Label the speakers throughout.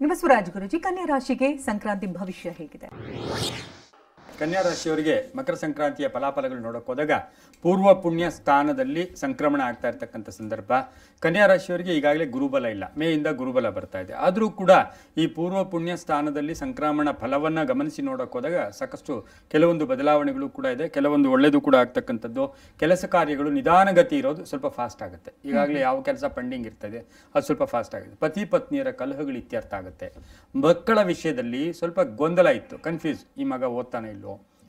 Speaker 1: ನಮಸ್ವರಾಜ್ ಗುರುಜಿ, ಕನ್ಯಾ ರಾಶಿಗೆ ಸಂಕ್ರಾಂತಿ ಭವಿಷ್ಯ ಹೇಗಿದೆ?
Speaker 2: ಕನ್ಯಾ ರಾಶಿಯವರಿಗೆ ಮಕರ ಸಂಕ್ರಾಂತಿಯ ಫಲಾಫಲಗಳು ನೋಡೋಕೆ ಹೋದಾಗ ಪೂರ್ವ ಪುಣ್ಯ ಸ್ಥಾನದಲ್ಲಿ ಸಂಕ್ರಮಣ ಆಗ್ತಾ ಇರ್ತಕ್ಕಂಥ ಸಂದರ್ಭ. ಕನ್ಯಾ ರಾಶಿಯವರಿಗೆ ಈಗಾಗಲೇ ಗುರುಬಲ ಇಲ್ಲ, ಮೇಯಿಂದ ಗುರುಬಲ ಬರ್ತಾ ಇದೆ. ಆದರೂ ಕೂಡ ಈ ಪೂರ್ವ ಪುಣ್ಯ ಸ್ಥಾನದಲ್ಲಿ ಸಂಕ್ರಮಣ ಫಲವನ್ನು ಗಮನಿಸಿ ನೋಡೋಕೆ ಹೋದಾಗ ಸಾಕಷ್ಟು ಕೆಲವೊಂದು ಬದಲಾವಣೆಗಳು ಕೂಡ ಇದೆ, ಕೆಲವೊಂದು ಒಳ್ಳೆಯದು ಕೂಡ ಆಗ್ತಕ್ಕಂಥದ್ದು. ಕೆಲಸ ಕಾರ್ಯಗಳು ನಿಧಾನಗತಿ ಇರೋದು ಸ್ವಲ್ಪ ಫಾಸ್ಟ್ ಆಗುತ್ತೆ. ಈಗಾಗಲೇ ಯಾವ ಕೆಲಸ ಪೆಂಡಿಂಗ್ ಇರ್ತದೆ ಅದು ಸ್ವಲ್ಪ ಫಾಸ್ಟ್ ಆಗುತ್ತೆ. ಪತಿ ಪತ್ನಿಯರ ಕಲಹಗಳು ಇತ್ಯರ್ಥ ಆಗುತ್ತೆ. ಮಕ್ಕಳ ವಿಷಯದಲ್ಲಿ ಸ್ವಲ್ಪ ಗೊಂದಲ ಇತ್ತು, ಕನ್ಫ್ಯೂಸ್, ಈ ಮಗ ಓದ್ತಾನೆ ಇಲ್ಲೋ,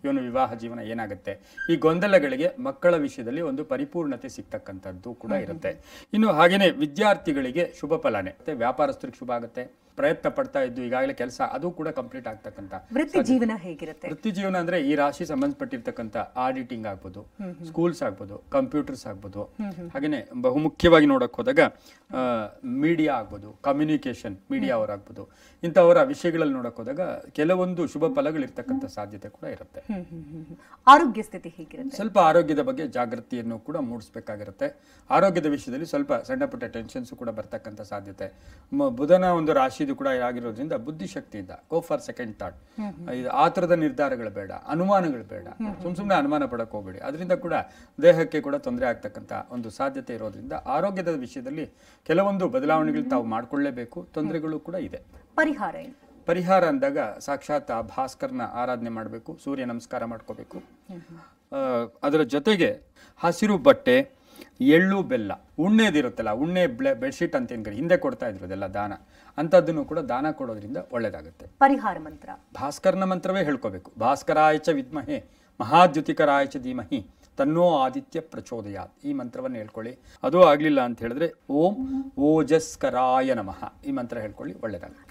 Speaker 2: ಇವನು ವಿವಾಹ ಜೀವನ ಏನಾಗುತ್ತೆ, ಈ ಗೊಂದಲಗಳಿಗೆ ಮಕ್ಕಳ ವಿಷಯದಲ್ಲಿ ಒಂದು ಪರಿಪೂರ್ಣತೆ ಸಿಗ್ತಕ್ಕಂಥದ್ದು ಕೂಡ ಇರುತ್ತೆ. ಇನ್ನು ಹಾಗೇನೆ ವಿದ್ಯಾರ್ಥಿಗಳಿಗೆ ಶುಭ ಫಲನೆ, ವ್ಯಾಪಾರಸ್ಥರಿಗೆ ಶುಭ ಆಗುತ್ತೆ. ಪ್ರಯತ್ನ ಪಡ್ತಾ ಇದ್ದು ಈಗಾಗಲೇ ಕೆಲಸ ಅದು ಕೂಡ ಕಂಪ್ಲೀಟ್ ಆಗ್ತಕ್ಕಂಥ.
Speaker 1: ವೃತ್ತಿ ಜೀವನ ಹೇಗಿರುತ್ತೆ?
Speaker 2: ವೃತ್ತಿ ಜೀವನ ಅಂದ್ರೆ ಈ ರಾಶಿ ಸಂಬಂಧಪಟ್ಟಿರ್ತಕ್ಕಂಥ ಆಡಿಟಿಂಗ್ ಆಗ್ಬೋದು, ಸ್ಕೂಲ್ಸ್ ಆಗ್ಬೋದು, ಕಂಪ್ಯೂಟರ್ಸ್ ಆಗ್ಬೋದು, ಹಾಗೇನೆ ಬಹುಮುಖ್ಯವಾಗಿ ನೋಡಕ್ ಹೋದಾಗ ಮೀಡಿಯಾ ಆಗ್ಬೋದು, ಕಮ್ಯುನಿಕೇಶನ್ ಮೀಡಿಯಾ ಅವರಾಗ್ಬೋದು, ಇಂಥವರ ವಿಷಯಗಳಲ್ಲಿ ನೋಡಕ್ ಹೋದಾಗ ಕೆಲವೊಂದು ಶುಭ ಫಲಗಳಿರ್ತಕ್ಕಂಥ ಸಾಧ್ಯತೆ ಕೂಡ ಇರುತ್ತೆ.
Speaker 1: ಆರೋಗ್ಯ ಸ್ಥಿತಿ ಹೇಗಿರುತ್ತೆ?
Speaker 2: ಸ್ವಲ್ಪ ಆರೋಗ್ಯದ ಬಗ್ಗೆ ಜಾಗೃತಿಯನ್ನು ಕೂಡ ಮೂಡಿಸಬೇಕಾಗಿರುತ್ತೆ. ಆರೋಗ್ಯದ ವಿಷಯದಲ್ಲಿ ಸ್ವಲ್ಪ ಸಣ್ಣ ಪುಟ್ಟ ಟೆನ್ಷನ್ಸ್ ಕೂಡ ಬರ್ತಕ್ಕಂಥ ಸಾಧ್ಯತೆ. ಬುಧನ ಒಂದು ರಾಶಿದು ಕೂಡ ಆಗಿರೋದ್ರಿಂದ ಬುದ್ಧಿಶಕ್ತಿಯಿಂದ ಗೋ ಫಾರ್ ಸೆಕೆಂಡ್ ಥಾಟ್. ಆ ಥರದ ನಿರ್ಧಾರಗಳು ಬೇಡ, ಅನುಮಾನಗಳು ಬೇಡ, ಸುಮ್ಮನೆ ಅನುಮಾನ ಪಡಕ್ ಹೋಗ್ಬೇಡಿ. ಅದರಿಂದ ಕೂಡ ದೇಹಕ್ಕೆ ಕೂಡ ತೊಂದರೆ ಆಗ್ತಕ್ಕಂಥ ಒಂದು ಸಾಧ್ಯತೆ ಇರೋದ್ರಿಂದ ಆರೋಗ್ಯದ ವಿಷಯದಲ್ಲಿ ಕೆಲವೊಂದು ಬದಲಾವಣೆಗಳು ತಾವು ಮಾಡಿಕೊಳ್ಳೇಬೇಕು. ತೊಂದರೆಗಳು ಕೂಡ ಇದೆ.
Speaker 1: ಪರಿಹಾರ ಏನು?
Speaker 2: ಪರಿಹಾರ ಅಂದಾಗ ಸಾಕ್ಷಾತ್ ಆ ಭಾಸ್ಕರ್ನ ಆರಾಧನೆ ಮಾಡಬೇಕು, ಸೂರ್ಯ ನಮಸ್ಕಾರ ಮಾಡ್ಕೋಬೇಕು. ಅದರ ಜೊತೆಗೆ ಹಸಿರು ಬಟ್ಟೆ, ಎಳ್ಳು ಬೆಲ್ಲ, ಉಣ್ಣೆದಿರುತ್ತಲ್ಲ, ಉಣ್ಣೆ ಬೆಡ್ಶೀಟ್ ಅಂತ ಏನು ಹಿಂದೆ ಕೊಡ್ತಾ ಇದ್ರು ಅದೆಲ್ಲ ದಾನ, ಅಂಥದ್ದನ್ನು ಕೂಡ ದಾನ ಕೊಡೋದ್ರಿಂದ ಒಳ್ಳೇದಾಗುತ್ತೆ.
Speaker 1: ಪರಿಹಾರ ಮಂತ್ರ
Speaker 2: ಭಾಸ್ಕರ್ನ ಮಂತ್ರವೇ ಹೇಳ್ಕೋಬೇಕು. ಭಾಸ್ಕರಾಯಚ ವಿದ್ಮಹೆ ಮಹಾದ್ಯುತಿಕರಾಯಚ ಧೀಮಹಿ ತನ್ನೋ ಆದಿತ್ಯ ಪ್ರಚೋದಯಾತ್, ಈ ಮಂತ್ರವನ್ನು ಹೇಳ್ಕೊಳ್ಳಿ. ಅದು ಆಗಲಿಲ್ಲ ಅಂತ ಹೇಳಿದ್ರೆ ಓಂ ಓಜಸ್ಕರಾಯ ನಮಃ ಈ ಮಂತ್ರ ಹೇಳ್ಕೊಳ್ಳಿ, ಒಳ್ಳೇದಾಗುತ್ತೆ.